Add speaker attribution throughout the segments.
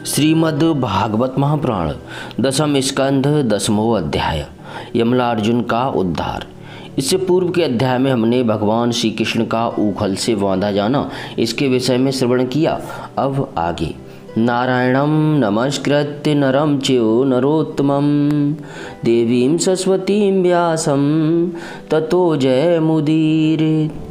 Speaker 1: श्रीमद् भागवत महापुराण दशम स्कंध दसमों अध्याय यमलार्जुन का उद्धार। इससे पूर्व के अध्याय में हमने भगवान श्री कृष्ण का ऊखल से बांधा जाना इसके विषय में श्रवण किया। अब आगे नारायणं नमस्कृत्य नरं चैव नरोत्तमं देवीं सरस्वतीं व्यासं ततो जयमुदीरयेत्।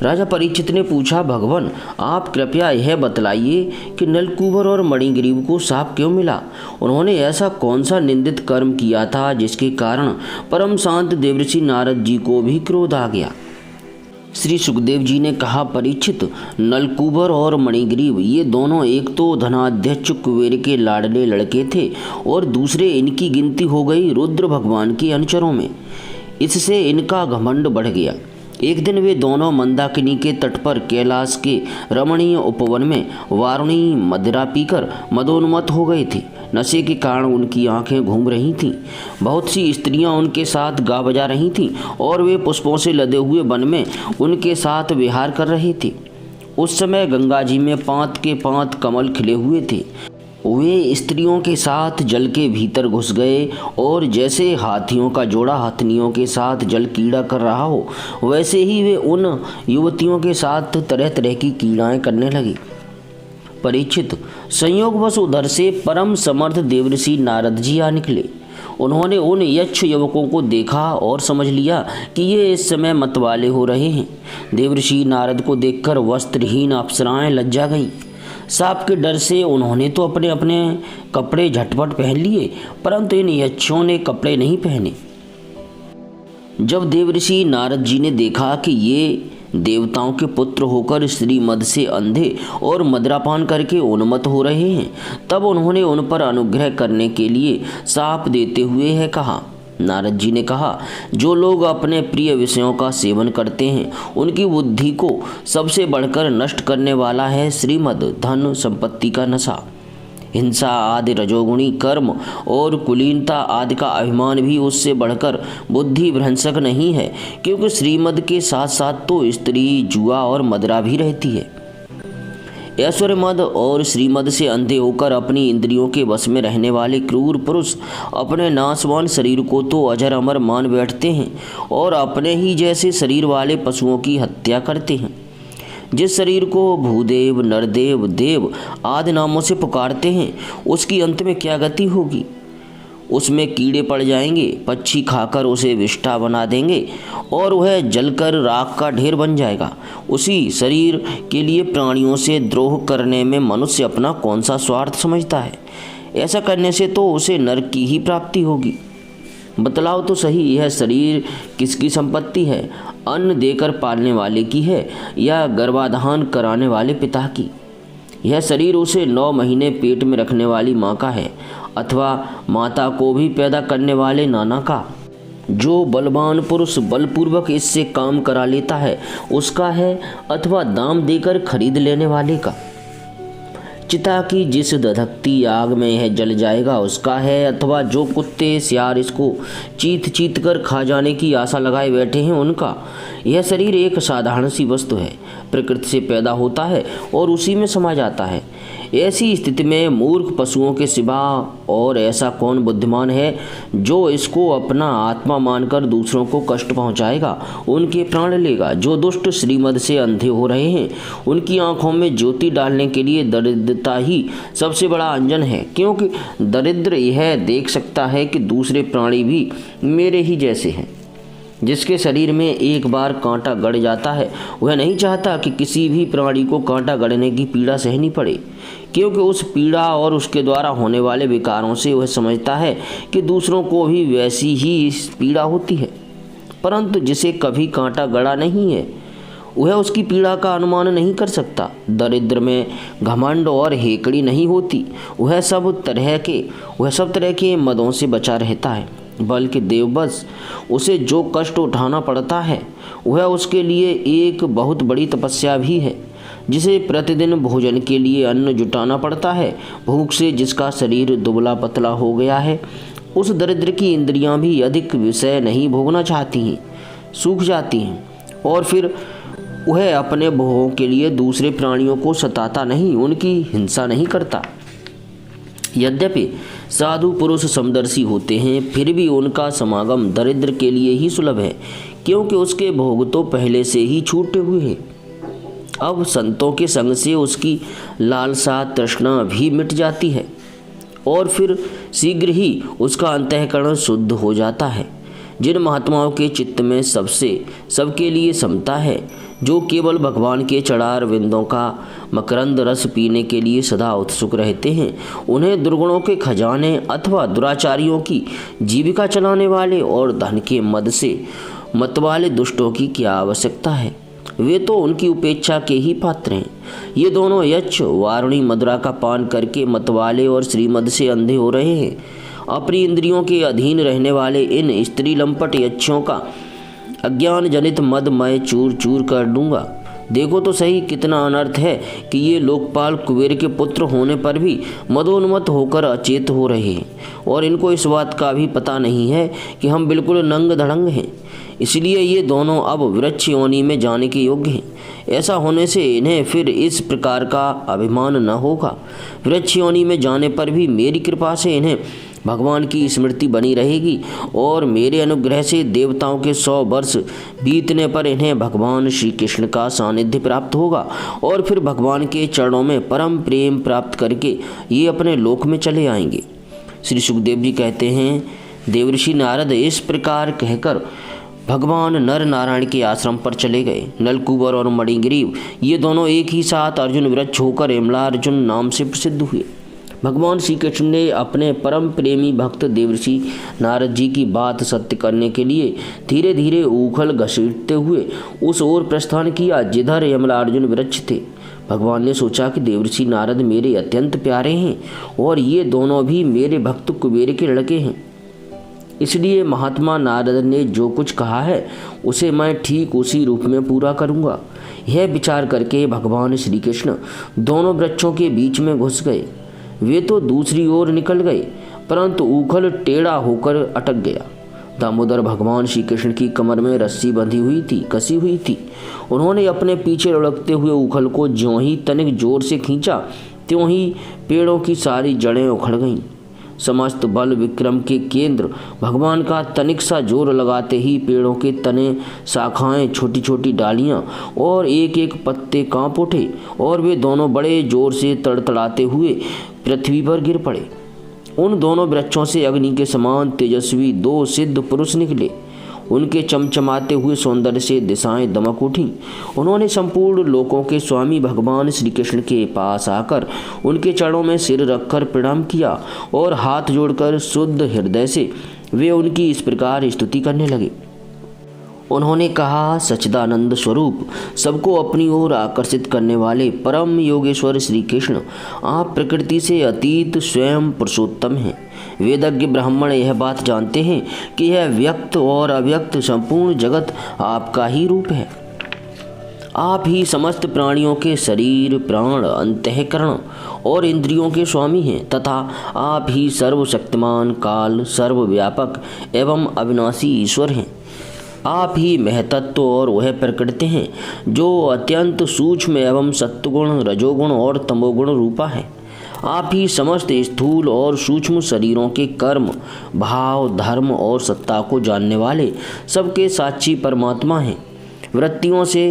Speaker 1: राजा परीक्षित ने पूछा, भगवान आप कृपया यह बतलाइए कि नलकूबर और मणिग्रीव को शाप क्यों मिला? उन्होंने ऐसा कौन सा निंदित कर्म किया था जिसके कारण परम शांत देवर्षि नारद जी को भी क्रोध आ गया? श्री सुखदेव जी ने कहा, परीक्षित, नलकूबर और मणिग्रीव ये दोनों एक तो धनाध्यक्ष कुबेर के लाडले लड़के थे और दूसरे इनकी गिनती हो गई रुद्र भगवान के अनुचरों में। इससे इनका घमंड बढ़ गया। एक दिन वे दोनों मंदाकिनी के तट पर कैलाश के रमणीय उपवन में वारुणी मदिरा पीकर मदोन्मत्त हो गए थे। नशे के कारण उनकी आंखें घूम रही थीं। बहुत सी स्त्रियां उनके साथ गा बजा रही थीं और वे पुष्पों से लदे हुए वन में उनके साथ विहार कर रहे थे। उस समय गंगा जी में पांत के पांत कमल खिले हुए थे। वे स्त्रियों के साथ जल के भीतर घुस गए और जैसे हाथियों का जोड़ा हथनियों के साथ जल कीड़ा कर रहा हो, वैसे ही वे उन युवतियों के साथ तरह तरह की कीड़ाएं करने लगी। परीक्षित, संयोगवश उधर से परम समर्थ देवर्षि नारद जी आ निकले। उन्होंने उन यक्ष युवकों को देखा और समझ लिया कि ये इस समय मतवाले हो रहे हैं। देवर्षि नारद को देखकर वस्त्रहीन अप्सराएं लज्जा गईं। सांप के डर से उन्होंने तो अपने अपने कपड़े झटपट पहन लिए, परंतु इन यक्षों ने कपड़े नहीं पहने। जब देवर्षि नारद जी ने देखा कि ये देवताओं के पुत्र होकर श्रीमद से अंधे और मदिरापान करके उन्मत्त हो रहे हैं, तब उन्होंने उन पर अनुग्रह करने के लिए शाप देते हुए है कहा। नारद जी ने कहा, जो लोग अपने प्रिय विषयों का सेवन करते हैं उनकी बुद्धि को सबसे बढ़कर नष्ट करने वाला है श्रीमद धन संपत्ति का नशा। हिंसा आदि रजोगुणी कर्म और कुलीनता आदि का अभिमान भी उससे बढ़कर बुद्धि भ्रंशक नहीं है, क्योंकि श्रीमद के साथ साथ तो स्त्री, जुआ और मदिरा भी रहती है। ऐश्वर्य मद और श्रीमद से अंधे होकर अपनी इंद्रियों के वश में रहने वाले क्रूर पुरुष अपने नाशवान शरीर को तो अजर अमर मान बैठते हैं और अपने ही जैसे शरीर वाले पशुओं की हत्या करते हैं। जिस शरीर को भूदेव, नरदेव, देव आदि नामों से पुकारते हैं, उसकी अंत में क्या गति होगी? उसमें कीड़े पड़ जाएंगे, पक्षी खाकर उसे विष्ठा बना देंगे और वह जलकर राख का ढेर बन जाएगा। उसी शरीर के लिए प्राणियों से द्रोह करने में मनुष्य अपना कौन सा स्वार्थ समझता है? ऐसा करने से तो उसे नरक की ही प्राप्ति होगी। बतलाओ तो सही, यह शरीर किसकी संपत्ति है? अन्न देकर पालने वाले की है या गर्भाधान कराने वाले पिता की? यह शरीर उसे 9 महीने पेट में रखने वाली माँ का है अथवा माता को भी पैदा करने वाले नाना का? जो बलवान पुरुष बलपूर्वक इससे काम करा लेता है उसका है अथवा दाम देकर खरीद लेने वाले का? चिता की जिस धधकती आग में यह जल जाएगा उसका है अथवा जो कुत्ते सियार इसको चीत चीत कर खा जाने की आशा लगाए बैठे हैं उनका? यह शरीर एक साधारण सी वस्तु है, प्रकृति से पैदा होता है और उसी में समा जाता है। ऐसी स्थिति में मूर्ख पशुओं के सिवा और ऐसा कौन बुद्धिमान है जो इसको अपना आत्मा मानकर दूसरों को कष्ट पहुंचाएगा, उनके प्राण लेगा? जो दुष्ट श्रीमद से अंधे हो रहे हैं उनकी आंखों में ज्योति डालने के लिए दरिद्रता ही सबसे बड़ा अंजन है, क्योंकि दरिद्र यह देख सकता है कि दूसरे प्राणी भी मेरे ही जैसे हैं। जिसके शरीर में एक बार कांटा गड़ जाता है वह नहीं चाहता कि किसी भी प्राणी को कांटा गड़ने की पीड़ा सहनी पड़े, क्योंकि उस पीड़ा और उसके द्वारा होने वाले विकारों से वह समझता है कि दूसरों को भी वैसी ही पीड़ा होती है। परंतु जिसे कभी कांटा गड़ा नहीं है वह उसकी पीड़ा का अनुमान नहीं कर सकता। दरिद्र में घमंड और हेकड़ी नहीं होती, वह सब तरह के मदों से बचा रहता है। बल्कि देववश उसे जो कष्ट उठाना पड़ता है वह उसके लिए एक बहुत बड़ी तपस्या भी है। जिसे प्रतिदिन भोजन के लिए अन्न जुटाना पड़ता है, भूख से जिसका शरीर दुबला पतला हो गया है, उस दरिद्र की इंद्रियां भी अधिक विषय नहीं भोगना चाहती हैं, सूख जाती हैं और फिर वह अपने भोगों के लिए दूसरे प्राणियों को सताता नहीं, उनकी हिंसा नहीं करता। यद्यपि साधु पुरुष समदर्शी होते हैं, फिर भी उनका समागम दरिद्र के लिए ही सुलभ है, क्योंकि उसके भोग तो पहले से ही छूटे हुए हैं। अब संतों के संग से उसकी लालसा तृष्णा भी मिट जाती है और फिर शीघ्र ही उसका अंतःकरण शुद्ध हो जाता है। जिन महात्माओं के चित्त में सबके लिए समता है, जो केवल भगवान के चढ़ार विंदों का मकरंद रस पीने के लिए सदा उत्सुक रहते हैं, उन्हें दुर्गुणों के खजाने अथवा दुराचारियों की जीविका चलाने वाले और धन के मद से मतवाले दुष्टों की क्या आवश्यकता है। वे तो उनकी उपेक्षा के ही पात्र हैं। ये दोनों यक्ष वारुणी मदिरा का पान करके मतवाले और श्रीमद से अंधे हो रहे हैं। अपनी इंद्रियों के अधीन रहने वाले इन स्त्री लंपट यक्षों का अज्ञान जनित मद मैं चूर चूर कर दूंगा। देखो तो सही कितना अनर्थ है कि ये लोकपाल कुबेर के पुत्र होने पर भी मदोन्मत्त होकर अचेत हो रहे हैं, और इनको इस बात का भी पता नहीं है कि हम बिल्कुल नंग धड़ंग हैं। इसलिए ये दोनों अब वृक्ष योनि में जाने के योग्य हैं। ऐसा होने से इन्हें फिर इस प्रकार का अभिमान न होगा। वृक्ष योनि में जाने पर भी मेरी कृपा से इन्हें भगवान की स्मृति बनी रहेगी, और मेरे अनुग्रह से देवताओं के 100 वर्ष बीतने पर इन्हें भगवान श्री कृष्ण का सानिध्य प्राप्त होगा, और फिर भगवान के चरणों में परम प्रेम प्राप्त करके ये अपने लोक में चले आएंगे। श्री सुखदेव जी कहते हैं, देवर्षि नारद इस प्रकार कहकर भगवान नर नारायण के आश्रम पर चले गए। नलकूबर और मणिग्रीव ये दोनों एक ही साथ अर्जुन वृक्ष होकर यमलार्जुन नाम से प्रसिद्ध हुए। भगवान श्री कृष्ण ने अपने परम प्रेमी भक्त देवर्षि नारद जी की बात सत्य करने के लिए धीरे धीरे ऊखल घसीटते हुए उस ओर प्रस्थान किया जिधर यमलार्जुन वृक्ष थे। भगवान ने सोचा कि देवर्षि नारद मेरे अत्यंत प्यारे हैं और ये दोनों भी मेरे भक्त कुबेर के लड़के हैं, इसलिए महात्मा नारद ने जो कुछ कहा है उसे मैं ठीक उसी रूप में पूरा करूँगा। यह विचार करके भगवान श्री कृष्ण दोनों वृक्षों के बीच में घुस गए। वे तो दूसरी ओर निकल गए, परंतु ऊखल टेढ़ा होकर अटक गया। दामोदर भगवान श्री कृष्ण की कमर में रस्सी बंधी हुई थी, कसी हुई थी। उन्होंने अपने पीछे लुढ़कते हुए ऊखल को ज्यों ही तनिक जोर से खींचा, त्यों ही पेड़ों की सारी जड़ें उखड़ गईं। समस्त बल विक्रम के केंद्र भगवान का तनिक सा जोर लगाते ही पेड़ों के तने, शाखाएं, छोटी छोटी डालियां और एक एक पत्ते कांप उठे, और वे दोनों बड़े जोर से तड़तड़ाते हुए पृथ्वी पर गिर पड़े। उन दोनों वृक्षों से अग्नि के समान तेजस्वी 2 सिद्ध पुरुष निकले। उनके चमचमाते हुए सौंदर्य से दिशाएं दमक उठीं। उन्होंने संपूर्ण लोकों के स्वामी भगवान श्री कृष्ण के पास आकर उनके चरणों में सिर रखकर प्रणाम किया और हाथ जोड़कर शुद्ध हृदय से वे उनकी इस प्रकार स्तुति करने लगे। उन्होंने कहा, सच्चिदानंद स्वरूप, सबको अपनी ओर आकर्षित करने वाले परम योगेश्वर श्री कृष्ण, आप प्रकृति से अतीत स्वयं पुरुषोत्तम हैं। वेदज्ञ ब्राह्मण यह बात जानते हैं कि यह व्यक्त और अव्यक्त संपूर्ण जगत आपका ही रूप है। आप ही समस्त प्राणियों के शरीर, प्राण, अंतःकरण और इंद्रियों के स्वामी हैं, तथा आप ही सर्वशक्तिमान, काल, सर्वव्यापक एवं अविनाशी ईश्वर हैं। आप ही महतत्व और वह प्रकृति हैं जो अत्यंत सूक्ष्म एवं सत्वगुण, रजोगुण और तमोगुण रूपा है। आप ही समस्त स्थूल और सूक्ष्म शरीरों के कर्म, भाव, धर्म और सत्ता को जानने वाले सबके साक्षी परमात्मा हैं। वृत्तियों से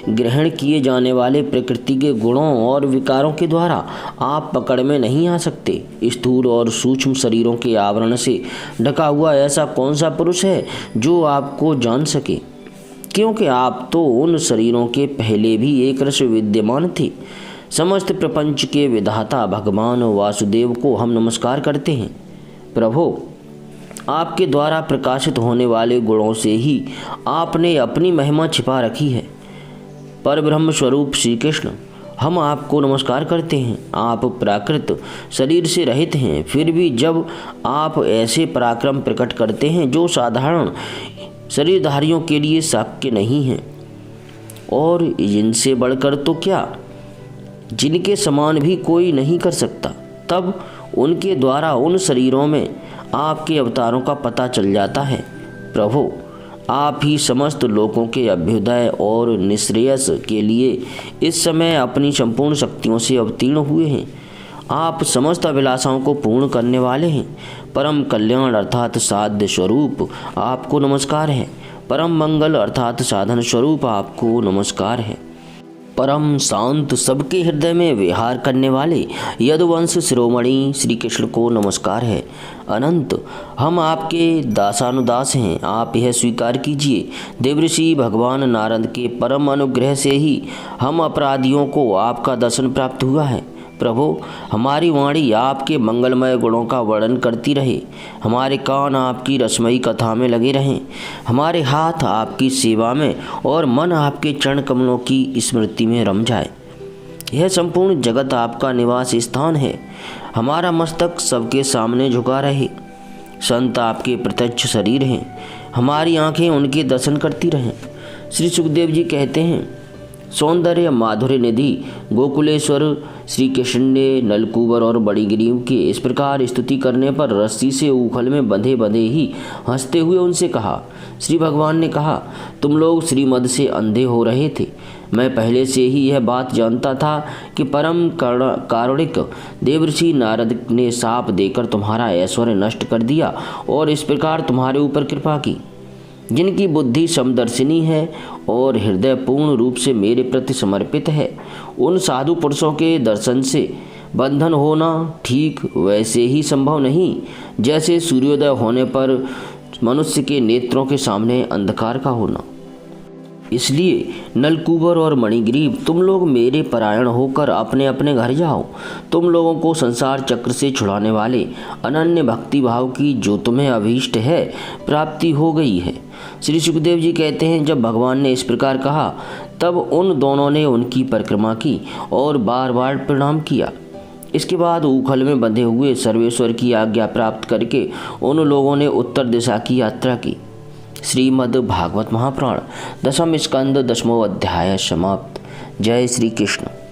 Speaker 1: ग्रहण किए जाने वाले प्रकृति के गुणों और विकारों के द्वारा आप पकड़ में नहीं आ सकते। स्थूल और सूक्ष्म शरीरों के आवरण से ढका हुआ ऐसा कौन सा पुरुष है जो आपको जान सके, क्योंकि आप तो उन शरीरों के पहले भी एक रस विद्यमान थे। समस्त प्रपंच के विधाता भगवान वासुदेव को हम नमस्कार करते हैं। प्रभो, आपके द्वारा प्रकाशित होने वाले गुणों से ही आपने अपनी महिमा छिपा रखी है। परब्रह्म स्वरूप श्री कृष्ण, हम आपको नमस्कार करते हैं। आप प्राकृत शरीर से रहित हैं, फिर भी जब आप ऐसे पराक्रम प्रकट करते हैं जो साधारण शरीरधारियों के लिए शक्य नहीं हैं, और इनसे बढ़कर तो क्या, जिनके समान भी कोई नहीं कर सकता, तब उनके द्वारा उन शरीरों में आपके अवतारों का पता चल जाता है। प्रभु, आप ही समस्त लोगों के अभ्युदय और निश्रेयस के लिए इस समय अपनी संपूर्ण शक्तियों से अवतीर्ण हुए हैं। आप समस्त अभिलाषाओं को पूर्ण करने वाले हैं। परम कल्याण अर्थात साध्य स्वरूप आपको नमस्कार है। परम मंगल अर्थात साधन स्वरूप आपको नमस्कार है। परम शांत सबके हृदय में विहार करने वाले यदुवंश शिरोमणि श्री कृष्ण को नमस्कार है। अनंत हम आपके दासानुदास हैं, आप यह स्वीकार कीजिए। देवऋषि भगवान नारद के परम अनुग्रह से ही हम अपराधियों को आपका दर्शन प्राप्त हुआ है। प्रभु, हमारी वाणी आपके मंगलमय गुणों का वर्णन करती रहे, हमारे कान आपकी रसमयी कथा में लगे रहें, हमारे हाथ आपकी सेवा में और मन आपके चरण कमलों की स्मृति में रम जाए। यह संपूर्ण जगत आपका निवास स्थान है, हमारा मस्तक सबके सामने झुका रहे। संत आपके प्रत्यक्ष शरीर हैं, हमारी आंखें उनके दर्शन करती रहें। श्री सुखदेव जी कहते हैं, सौंदर्य माधुर्य निधि गोकुलेश्वर श्री कृष्ण ने नलकूबर और बड़ी ग्रीव के इस प्रकार स्तुति करने पर रस्सी से ऊखल में बंधे बंधे ही हंसते हुए उनसे कहा। श्री भगवान ने कहा, तुम लोग श्रीमद से अंधे हो रहे थे। मैं पहले से ही यह बात जानता था कि परम कारुणिक देवऋषि नारद ने शाप देकर तुम्हारा ऐश्वर्य नष्ट कर दिया और इस प्रकार तुम्हारे ऊपर कृपा की। जिनकी बुद्धि समदर्शिनी है और हृदय पूर्ण रूप से मेरे प्रति समर्पित है, उन साधु पुरुषों के दर्शन से बंधन होना ठीक वैसे ही संभव नहीं जैसे सूर्योदय होने पर मनुष्य के नेत्रों के सामने अंधकार का होना। इसलिए नलकूबर और मणिग्रीव, तुम लोग मेरे परायण होकर अपने अपने घर जाओ। तुम लोगों को संसार चक्र से छुड़ाने वाले अनन्य भक्ति भाव की जो तुम्हें अभीष्ट है प्राप्ति हो गई है। श्री सुखदेव जी कहते हैं, जब भगवान ने इस प्रकार कहा तब उन दोनों ने उनकी परिक्रमा की और बार बार प्रणाम किया। इसके बाद ऊखल में बंधे हुए सर्वेश्वर की आज्ञा प्राप्त करके उन लोगों ने उत्तर दिशा की यात्रा की। श्रीमद् भागवत महापुराण 10वां स्कंद 10वां अध्याय समाप्त। जय श्री कृष्ण।